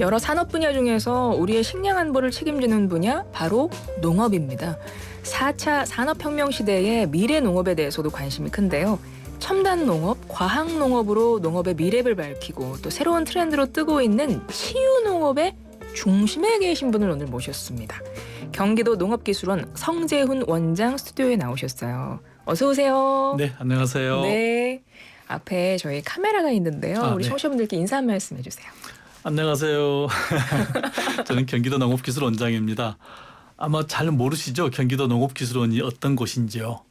여러 산업 분야 중에서 우리의 식량 안보를 책임지는 분야 바로 농업입니다. 4차 산업혁명 시대의 미래 농업에 대해서도 관심이 큰데요. 첨단 농업, 과학 농업으로 농업의 미래를 밝히고 또 새로운 트렌드로 뜨고 있는 치유 농업의 중심에 계신 분을 오늘 모셨습니다. 경기도 농업기술원 성재훈 원장 스튜디오에 나오셨어요. 어서 오세요. 네, 안녕하세요. 네, 앞에 저희 카메라가 있는데요. 우리 네. 청취자분들께 인사 한 말씀 해주세요. 안녕하세요. 저는 경기도 농업기술원장입니다. 아마 잘 모르시죠? 경기도 농업기술원이 어떤 곳인지요.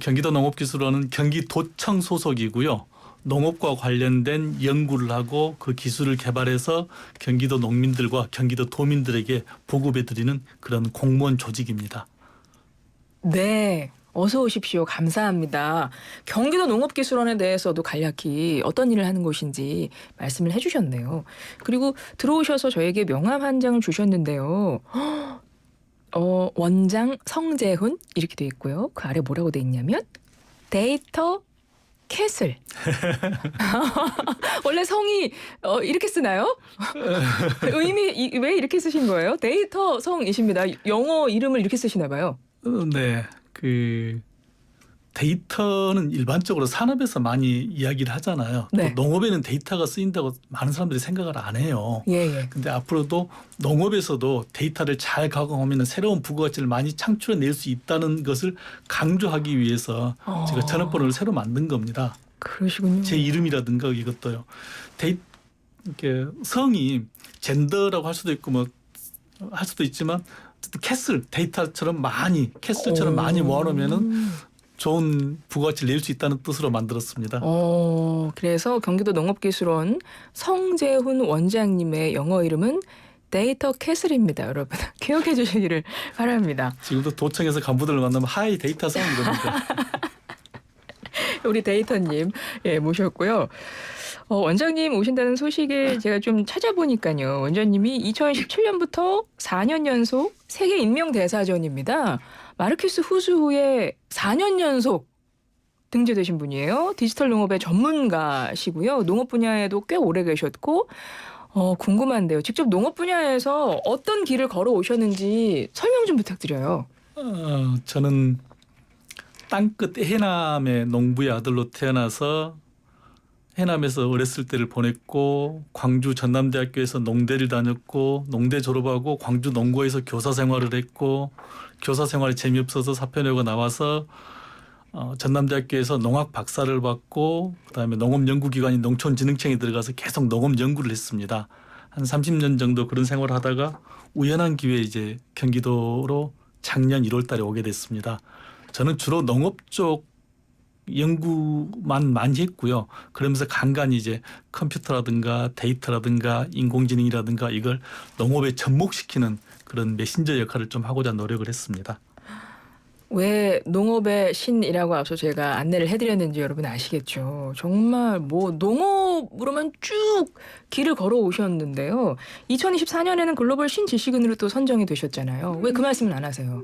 경기도 농업기술원은 경기도청 소속이고요. 농업과 관련된 연구를 하고 그 기술을 개발해서 경기도 농민들과 경기도 도민들에게 보급해드리는 그런 공무원 조직입니다. 네, 어서 오십시오. 감사합니다. 경기도 농업기술원에 대해서도 간략히 어떤 일을 하는 곳인지 말씀을 해주셨네요. 그리고 들어오셔서 저에게 명함 한 장을 주셨는데요. 원장 성재훈 이렇게 돼 있고요. 그 아래 뭐라고 돼 있냐면 데이터 캐슬. 원래 성이 이렇게 쓰나요? 의미 왜 이렇게 쓰신 거예요? 데이터 성이십니다. 영어 이름을 이렇게 쓰시나 봐요. 네, 데이터는 일반적으로 산업에서 많이 이야기를 하잖아요. 네. 또 농업에는 데이터가 쓰인다고 많은 사람들이 생각을 안 해요. 예. 근데 앞으로도 농업에서도 데이터를 잘 가공하면 새로운 부가가치를 많이 창출해낼 수 있다는 것을 강조하기 위해서 제가 전업번호를 새로 만든 겁니다. 그러시군요. 제 이름이라든가 이것도요. 이렇게 성이 젠더라고 할 수도 있고 할 수도 있지만 캐슬 데이터처럼 캐슬처럼 많이 모아놓으면은 좋은 부가가치를 낼 수 있다는 뜻으로 만들었습니다. 그래서 경기도 농업기술원 성재훈 원장님의 영어 이름은 데이터 캐슬입니다. 여러분 기억해 주시기를 바랍니다. 지금도 도청에서 간부들을 만나면 하이 데이터 성 이럽니다. 우리 데이터님 모셨고요. 원장님 오신다는 소식을 제가 좀 찾아보니까요. 원장님이 2017년부터 4년 연속 세계 인명대사전입니다. 마르큐스 후스 후에 4년 연속 등재되신 분이에요. 디지털 농업의 전문가시고요. 농업 분야에도 꽤 오래 계셨고 궁금한데요. 직접 농업 분야에서 어떤 길을 걸어오셨는지 설명 좀 부탁드려요. 저는 땅끝 해남의 농부의 아들로 태어나서 해남에서 어렸을 때를 보냈고 광주 전남대학교에서 농대를 다녔고 농대 졸업하고 광주 농고에서 교사 생활을 했고 교사 생활이 재미없어서 사표내고 나와서 전남대학교에서 농학 박사를 받고 그다음에 농업연구기관인 농촌진흥청에 들어가서 계속 농업 연구를 했습니다. 한 30년 정도 그런 생활을 하다가 우연한 기회에 이제 경기도로 작년 1월 달에 오게 됐습니다. 저는 주로 농업 쪽 연구만 많이 했고요. 그러면서 간간히 이제 컴퓨터라든가 데이터라든가 인공지능이라든가 이걸 농업에 접목시키는 그런 메신저 역할을 좀 하고자 노력을 했습니다. 왜 농업의 신이라고 앞서 제가 안내를 해드렸는지 여러분 아시겠죠? 정말 농업으로만 쭉 길을 걸어오셨는데요. 2024년에는 글로벌 신지식인으로 또 선정이 되셨잖아요. 왜 그 말씀은 안 하세요?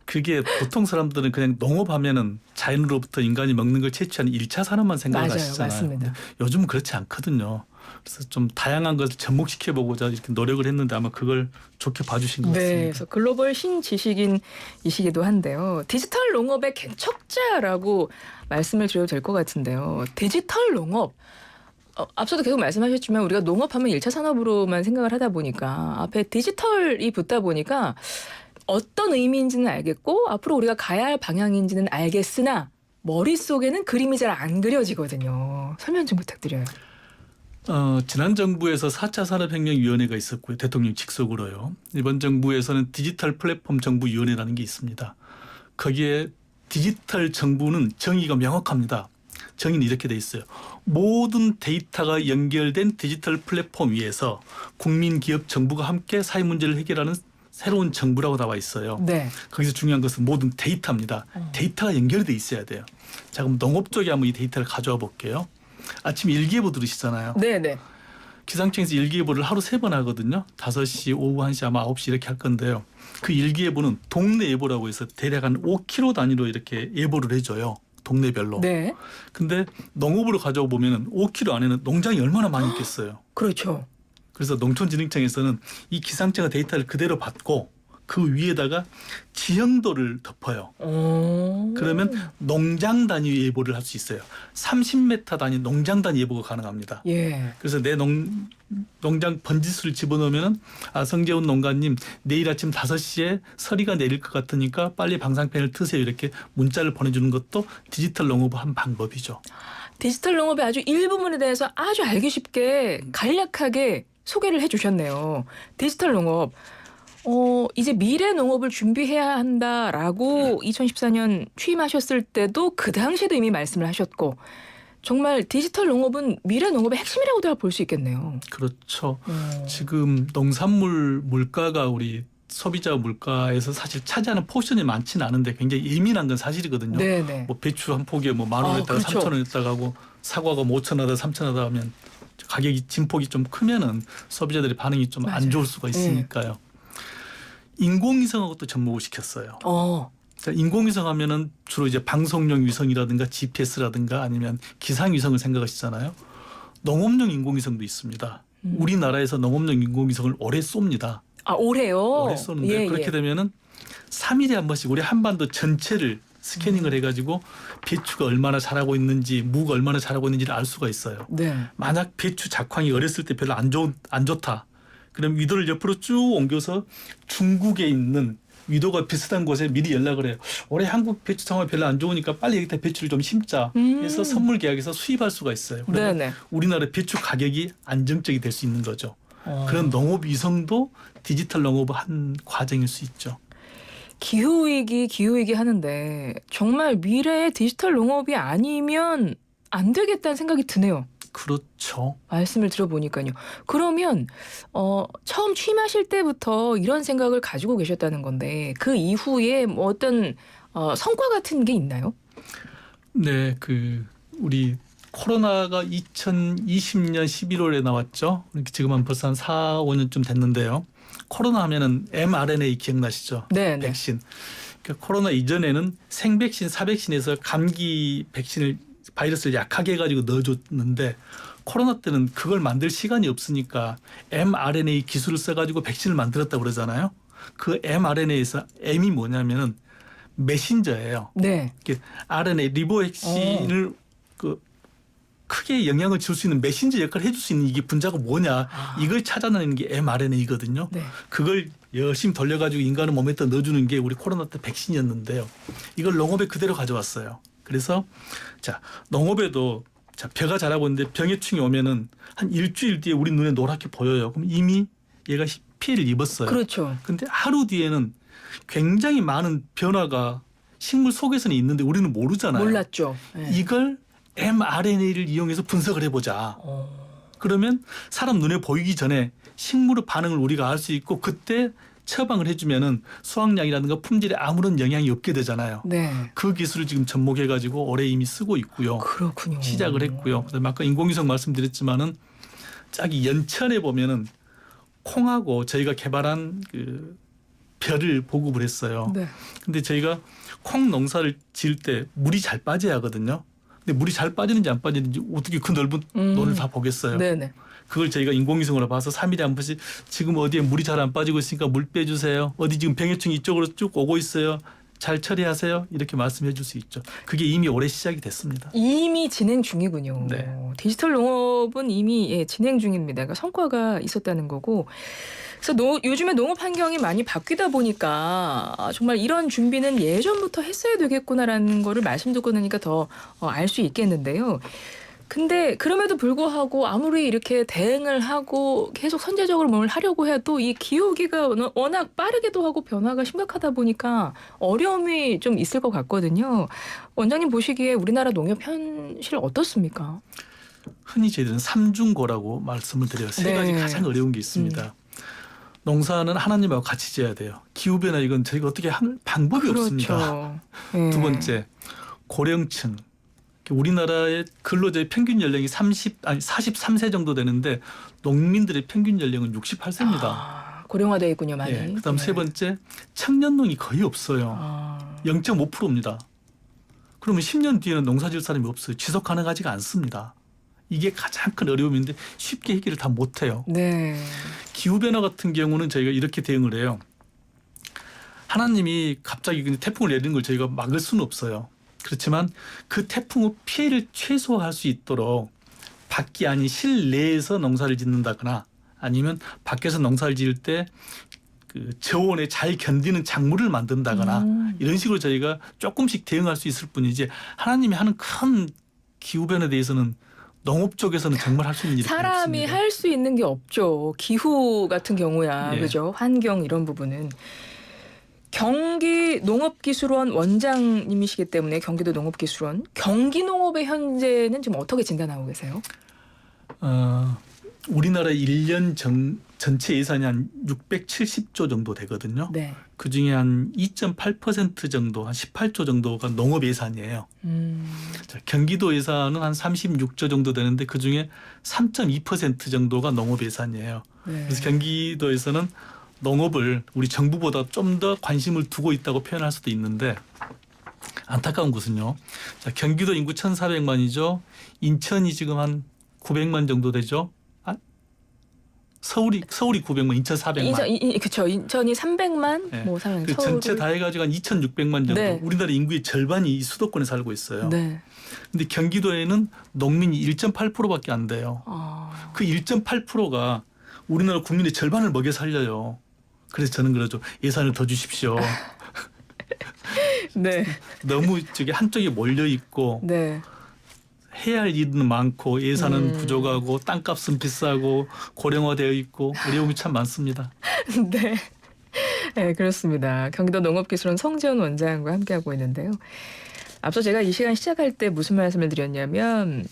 그게 보통 사람들은 그냥 농업하면은 자연으로부터 인간이 먹는 걸 채취하는 1차 산업만 생각을 하시잖아요. 맞습니다. 요즘은 그렇지 않거든요. 그래서 좀 다양한 것을 접목시켜보고자 이렇게 노력을 했는데 아마 그걸 좋게 봐주신 것 같습니다. 네, 그래서 글로벌 신지식인이시기도 한데요. 디지털 농업의 개척자라고 말씀을 드려도 될 것 같은데요. 디지털 농업. 앞서도 계속 말씀하셨지만 우리가 농업하면 1차 산업으로만 생각을 하다 보니까 앞에 디지털이 붙다 보니까 어떤 의미인지는 알겠고 앞으로 우리가 가야 할 방향인지는 알겠으나 머릿속에는 그림이 잘 안 그려지거든요. 설명 좀 부탁드려요. 지난 정부에서 4차 산업혁명위원회가 있었고요. 대통령 직속으로요. 이번 정부에서는 디지털 플랫폼 정부위원회라는 게 있습니다. 거기에 디지털 정부는 정의가 명확합니다. 정의는 이렇게 돼 있어요. 모든 데이터가 연결된 디지털 플랫폼 위에서 국민, 기업, 정부가 함께 사회 문제를 해결하는 새로운 정부라고 나와 있어요. 네. 거기서 중요한 것은 모든 데이터입니다. 데이터가 연결돼 있어야 돼요. 자, 그럼 농업 쪽에 한번 이 데이터를 가져와 볼게요. 아침 일기예보 들으시잖아요. 네네. 기상청에서 일기예보를 하루 3번 하거든요. 5시, 오후 1시, 아마 9시 이렇게 할 건데요. 그 일기예보는 동네 예보라고 해서 대략 한 5km 단위로 이렇게 예보를 해줘요. 동네별로. 네. 근데 농업으로 가져오 보면은 5km 안에는 농장이 얼마나 많이 있겠어요. 그렇죠. 그래서 농촌진흥청에서는 이 기상청의 데이터를 그대로 받고 그 위에다가 지형도를 덮어요. 그러면 농장 단위 예보를 할 수 있어요. 30m 단위 농장 단위 예보가 가능합니다. 예. 그래서 내 농장 번지수를 집어넣으면 성재훈 농가님 내일 아침 5시에 서리가 내릴 것 같으니까 빨리 방상팬을 트세요. 이렇게 문자를 보내주는 것도 디지털 농업의 한 방법이죠. 디지털 농업의 아주 일부분에 대해서 아주 알기 쉽게 간략하게 소개를 해주셨네요. 디지털 농업. 이제 미래 농업을 준비해야 한다라고 2014년 취임하셨을 때도 그 당시에도 이미 말씀을 하셨고 정말 디지털 농업은 미래 농업의 핵심이라고도 볼 수 있겠네요. 그렇죠. 지금 농산물 물가가 우리 소비자 물가에서 사실 차지하는 포션이 많지는 않은데 굉장히 예민한 건 사실이거든요. 네네. 뭐 배추 한 포기에 뭐 10,000원에다가 그렇죠. 3,000원에다가 하고 사과가 뭐 5,000원에다 3,000원에다 하면 가격이 진폭이 좀 크면은 소비자들의 반응이 좀 안 맞아요. 좋을 수가 있으니까요. 인공위성하고 또 접목을 시켰어요. 자, 인공위성 하면은 주로 이제 방송용 위성이라든가 GPS라든가 아니면 기상위성을 생각하시잖아요. 농업용 인공위성도 있습니다. 우리나라에서 농업용 인공위성을 올해 쏩니다. 올해요? 올해 쏘는데 그렇게 되면은 3일에 한 번씩 우리 한반도 전체를 스캐닝을 해가지고 배추가 얼마나 자라고 있는지 무가 얼마나 자라고 있는지를 알 수가 있어요. 네. 만약 배추 작황이 어렸을 때 별로 안 좋다. 그럼 위도를 옆으로 쭉 옮겨서 중국에 있는 위도가 비슷한 곳에 미리 연락을 해요. 올해 한국 배추 상황이 별로 안 좋으니까 빨리 여기다 배추를 좀 심자. 해서 선물 계약에서 수입할 수가 있어요. 그러면 네네. 우리나라 배추 가격이 안정적이 될 수 있는 거죠. 그런 농업 위성도 디지털 농업의 한 과정일 수 있죠. 기후위기 하는데 정말 미래의 디지털 농업이 아니면 안 되겠다는 생각이 드네요. 그렇죠. 말씀을 들어보니까요. 그러면 처음 취임하실 때부터 이런 생각을 가지고 계셨다는 건데 그 이후에 뭐 어떤 성과 같은 게 있나요? 네, 우리 코로나가 2020년 11월에 나왔죠. 지금 벌써 한 4, 5년쯤 됐는데요. 코로나 하면은 mRNA 기억나시죠? 네, 백신. 그러니까 코로나 이전에는 생백신, 사백신에서 감기 백신을 바이러스를 약하게 해가지고 넣어줬는데 코로나 때는 그걸 만들 시간이 없으니까 mRNA 기술을 써가지고 백신을 만들었다고 그러잖아요. 그 mRNA에서 m이 뭐냐면은 메신저예요. 네. RNA 리보백신을 크게 영향을 줄 수 있는 메신저 역할을 해줄 수 있는 이게 분자가 뭐냐 이걸 찾아내는 게 mRNA거든요. 네. 그걸 열심히 돌려가지고 인간의 몸에다 넣어주는 게 우리 코로나 때 백신이었는데요. 이걸 농업에 그대로 가져왔어요. 그래서 자 농업에도 자 벼가 자라고 있는데 병해충이 오면은 한 일주일 뒤에 우리 눈에 노랗게 보여요. 그럼 이미 얘가 피해를 입었어요. 그렇죠. 근데 하루 뒤에는 굉장히 많은 변화가 식물 속에서는 있는데 우리는 모르잖아요. 몰랐죠. 네. 이걸 mRNA를 이용해서 분석을 해보자. 그러면 사람 눈에 보이기 전에 식물의 반응을 우리가 알 수 있고 그때 처방을 해주면은 수확량이라든가 품질에 아무런 영향이 없게 되잖아요. 네. 그 기술을 지금 접목해가지고 올해 이미 쓰고 있고요. 그렇군요. 시작을 했고요. 그다음에 아까 인공위성 말씀드렸지만은 저기 연천에 보면은 콩하고 저희가 개발한 벼를 보급을 했어요. 네. 근데 저희가 콩 농사를 지을 때 물이 잘 빠져야 하거든요. 근데 물이 잘 빠지는지 안 빠지는지 어떻게 그 넓은 논을 다 보겠어요. 네네. 그걸 저희가 인공위성으로 봐서 3일에 한 번씩 지금 어디에 물이 잘 안 빠지고 있으니까 물 빼주세요. 어디 지금 병해충이 이쪽으로 쭉 오고 있어요. 잘 처리하세요. 이렇게 말씀해 줄 수 있죠. 그게 이미 올해 시작이 됐습니다. 이미 진행 중이군요. 네. 디지털 농업은 이미 진행 중입니다. 그러니까 성과가 있었다는 거고. 그래서 요즘에 농업 환경이 많이 바뀌다 보니까 정말 이런 준비는 예전부터 했어야 되겠구나라는 거를 말씀 듣고 나니까 더 알 수 있겠는데요. 근데 그럼에도 불구하고 아무리 이렇게 대응을 하고 계속 선제적으로 뭘 하려고 해도 이 기후위기가 워낙 빠르게도 하고 변화가 심각하다 보니까 어려움이 좀 있을 것 같거든요. 원장님 보시기에 우리나라 농업 현실 어떻습니까? 흔히 저희들은 삼중고라고 말씀을 드려요. 세 가지 가장 어려운 게 있습니다. 농사는 하나님하고 같이 지어야 돼요. 기후변화 이건 저희가 어떻게 할 방법이 없습니다. 두 번째, 고령층. 우리나라의 근로자의 평균 연령이 43세 정도 되는데 농민들의 평균 연령은 68세입니다. 고령화되어 있군요, 많이. 예, 그다음 세 번째, 청년농이 거의 없어요. 0.5%입니다. 그러면 10년 뒤에는 농사 지을 사람이 없어요. 지속 가능하지가 않습니다. 이게 가장 큰 어려움인데 쉽게 해결을 다 못해요. 네. 기후변화 같은 경우는 저희가 이렇게 대응을 해요. 하나님이 갑자기 태풍을 내리는 걸 저희가 막을 수는 없어요. 그렇지만 그 태풍의 피해를 최소화할 수 있도록 밖이 아닌 실내에서 농사를 짓는다거나 아니면 밖에서 농사를 지을 때 그 저온에 잘 견디는 작물을 만든다거나 이런 식으로 저희가 조금씩 대응할 수 있을 뿐이지 하나님이 하는 큰 기후변화에 대해서는 농업 쪽에서는 정말 할 수 있는 일이 사람이 없습니다. 할 수 있는 게 없죠. 기후 같은 경우야. 예. 그죠? 환경 이런 부분은. 경기 농업기술원 원장님이시기 때문에 경기도 농업기술원. 경기 농업의 현재는 지금 어떻게 진단하고 계세요? 우리나라 1년 전체 예산이 한 670조 정도 되거든요. 네. 그중에 한 2.8% 정도, 한 18조 정도가 농업 예산이에요. 자, 경기도 예산은 한 36조 정도 되는데 그중에 3.2% 정도가 농업 예산이에요. 네. 그래서 경기도에서는 농업을 우리 정부보다 좀 더 관심을 두고 있다고 표현할 수도 있는데 안타까운 것은요. 자, 경기도 인구 1,400만이죠. 인천이 지금 한 900만 정도 되죠. 서울이 900만, 인천 400만. 그렇죠. 인천이 300만, 네. 뭐 사람 그 전체 다 해가지고 한 2,600만 정도. 네. 우리나라 인구의 절반이 이 수도권에 살고 있어요. 네. 근데 경기도에는 농민이 1.8%밖에 안 돼요. 그 1.8%가 우리나라 국민의 절반을 먹여 살려요. 그래서 저는 그러죠. 예산을 더 주십시오. 네. 너무 저기 한쪽에 몰려 있고 네. 해야 할 일은 많고 예산은 부족하고 땅값은 비싸고 고령화되어 있고 어려움이 참 많습니다. 네. 네, 그렇습니다. 경기도 농업기술원 성지원 원장과 함께하고 있는데요. 앞서 제가 이 시간 시작할 때 무슨 말씀을 드렸냐면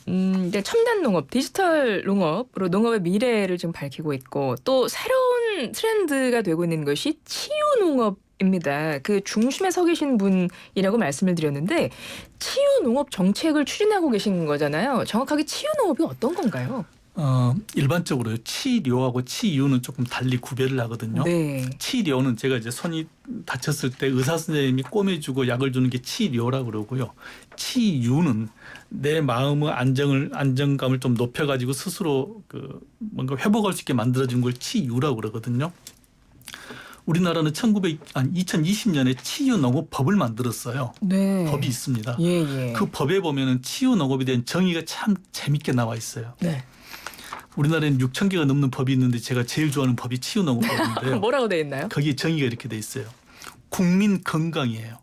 이제 첨단 농업, 디지털 농업으로 농업의 미래를 지금 밝히고 있고 또 새로운 트렌드가 되고 있는 것이 치유 농업입니다. 그 중심에 서 계신 분이라고 말씀을 드렸는데 치유 농업 정책을 추진하고 계신 거잖아요. 정확하게 치유 농업이 어떤 건가요? 일반적으로 치료하고 치유는 조금 달리 구별을 하거든요. 네. 치료는 제가 이제 손이 다쳤을 때 의사 선생님이 꼬매주고 약을 주는 게 치료라고 그러고요. 치유는 내 마음의 안정감을 좀 높여가지고 스스로 그 뭔가 회복할 수 있게 만들어준 걸 치유라고 그러거든요. 우리나라는 2020년에 치유 농업법을 만들었어요. 네. 법이 있습니다. 예. 그 법에 보면은 치유 농업에 대한 정의가 참 재밌게 나와 있어요. 네. 우리나라에는 6,000개가 넘는 법이 있는데 제가 제일 좋아하는 법이 치유농업법인데요. 뭐라고 되어 있나요? 거기에 정의가 이렇게 돼 있어요. 국민 건강이에요.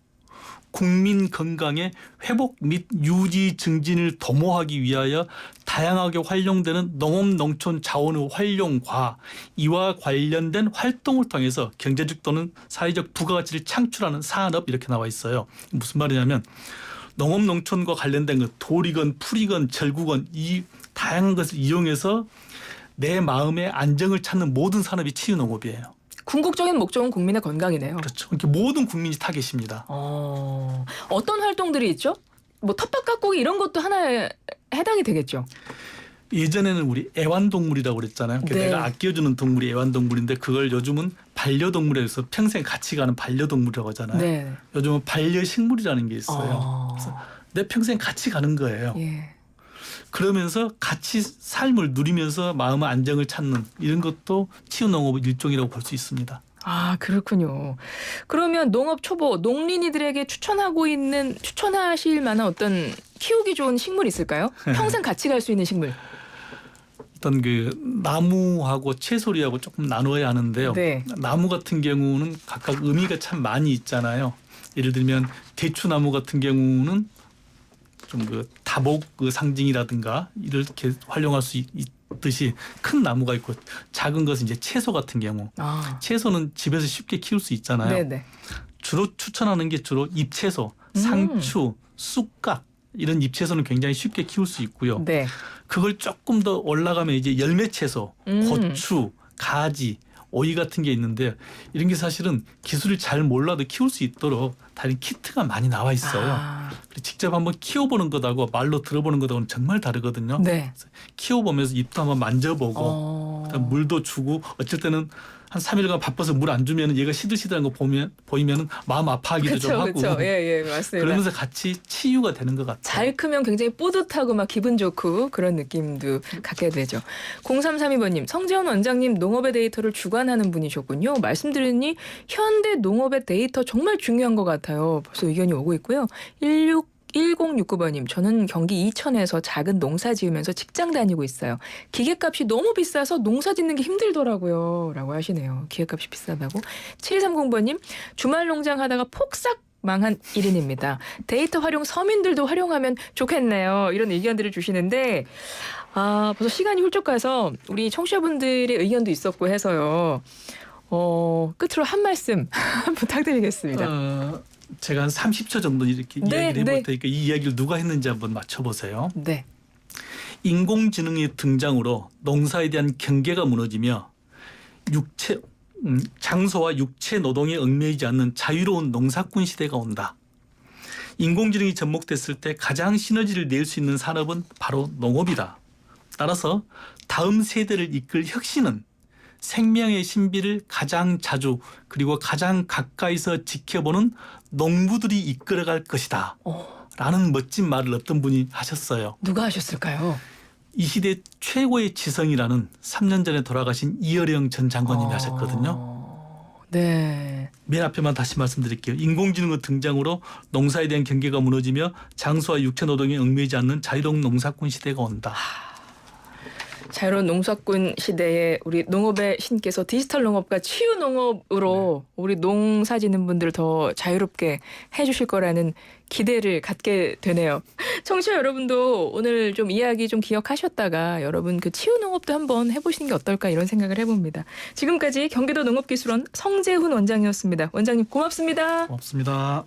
국민 건강의 회복 및 유지 증진을 도모하기 위하여 다양하게 활용되는 농업 농촌 자원의 활용과 이와 관련된 활동을 통해서 경제적 또는 사회적 부가가치를 창출하는 산업 이렇게 나와 있어요. 무슨 말이냐면 농업 농촌과 관련된 것 돌이건 풀이건 절구건 이 다양한 것을 이용해서 내 마음의 안정을 찾는 모든 산업이 치유 농업이에요. 궁극적인 목적은 국민의 건강이네요. 그렇죠. 이렇게 모든 국민이 타 계십니다. 어떤 활동들이 있죠? 뭐 텃밭 가꾸기 이런 것도 하나에 해당이 되겠죠. 예전에는 우리 애완동물이라고 그랬잖아요. 네. 내가 아껴주는 동물이 애완동물인데 그걸 요즘은 반려동물에서 평생 같이 가는 반려동물이라고 하잖아요. 네. 요즘은 반려식물이라는 게 있어요. 그래서 내 평생 같이 가는 거예요. 예. 그러면서 같이 삶을 누리면서 마음의 안정을 찾는 이런 것도 치유농업의 일종이라고 볼 수 있습니다. 아, 그렇군요. 그러면 농업 초보, 농린이들에게 추천하실 만한 어떤 키우기 좋은 식물 있을까요? 평생 같이 갈 수 있는 식물. 어떤 그 나무하고 채소리하고 조금 나누어야 하는데요. 네. 나무 같은 경우는 각각 의미가 참 많이 있잖아요. 예를 들면 대추나무 같은 경우는 좀 그 다복 그 상징이라든가 이렇게 활용할 수 있듯이 큰 나무가 있고 작은 것은 이제 채소 같은 경우. 채소는 집에서 쉽게 키울 수 있잖아요. 네네. 주로 추천하는 게 주로 잎채소, 상추, 쑥갓 이런 잎채소는 굉장히 쉽게 키울 수 있고요. 네. 그걸 조금 더 올라가면 이제 열매채소, 고추, 가지, 오이 같은 게 있는데 이런 게 사실은 기술을 잘 몰라도 키울 수 있도록 다른 키트가 많이 나와 있어요. 직접 한번 키워보는 것하고 말로 들어보는 것하고는 정말 다르거든요. 네. 키워보면서 잎도 한번 만져보고 그다음 물도 주고 어쩔 때는 한 3일간 바빠서 물 안 주면 얘가 시들시들한 거 보이면 마음 아파하기도 좀 하고 그렇죠. 예, 맞습니다. 그러면서 같이 치유가 되는 것 같아요. 잘 크면 굉장히 뿌듯하고 막 기분 좋고 그런 느낌도 갖게 되죠. 0332번님, 성재원 원장님 농업의 데이터를 주관하는 분이셨군요. 말씀드리니 현대 농업의 데이터 정말 중요한 것 같아요. 벌써 의견이 오고 있고요. 1069번님, 저는 경기 이천에서 작은 농사 지으면서 직장 다니고 있어요. 기계값이 너무 비싸서 농사 짓는 게 힘들더라고요. 라고 하시네요. 기계값이 비싸다고. 7230번님, 주말 농장 하다가 폭삭 망한 1인입니다. 데이터 활용 서민들도 활용하면 좋겠네요. 이런 의견들을 주시는데 벌써 시간이 훌쩍 가서 우리 청취자분들의 의견도 있었고 해서요. 끝으로 한 말씀 부탁드리겠습니다. 제가 한 30초 정도 이렇게 이야기를 해볼 테니까 이 이야기를 누가 했는지 한번 맞춰보세요. 네. 인공지능의 등장으로 농사에 대한 경계가 무너지며 장소와 육체 노동에 얽매이지 않는 자유로운 농사꾼 시대가 온다. 인공지능이 접목됐을 때 가장 시너지를 낼 수 있는 산업은 바로 농업이다. 따라서 다음 세대를 이끌 혁신은 생명의 신비를 가장 자주 그리고 가장 가까이서 지켜보는 농부들이 이끌어갈 것이다. 라는 멋진 말을 어떤 분이 하셨어요. 누가 하셨을까요? 이 시대 최고의 지성이라는 3년 전에 돌아가신 이어령 전 장관님이 하셨거든요. 네. 맨 앞에만 다시 말씀드릴게요. 인공지능의 등장으로 농사에 대한 경계가 무너지며 장수와 육체 노동에 얽매이지 않는 자유로운 농사꾼 시대가 온다. 자유로운 농사꾼 시대에 우리 농업의 신께서 디지털 농업과 치유 농업으로 우리 농사 짓는 분들 더 자유롭게 해주실 거라는 기대를 갖게 되네요. 청취자 여러분도 오늘 좀 이야기 좀 기억하셨다가 여러분 그 치유 농업도 한번 해보시는 게 어떨까 이런 생각을 해봅니다. 지금까지 경기도 농업기술원 성재훈 원장이었습니다. 원장님 고맙습니다. 고맙습니다.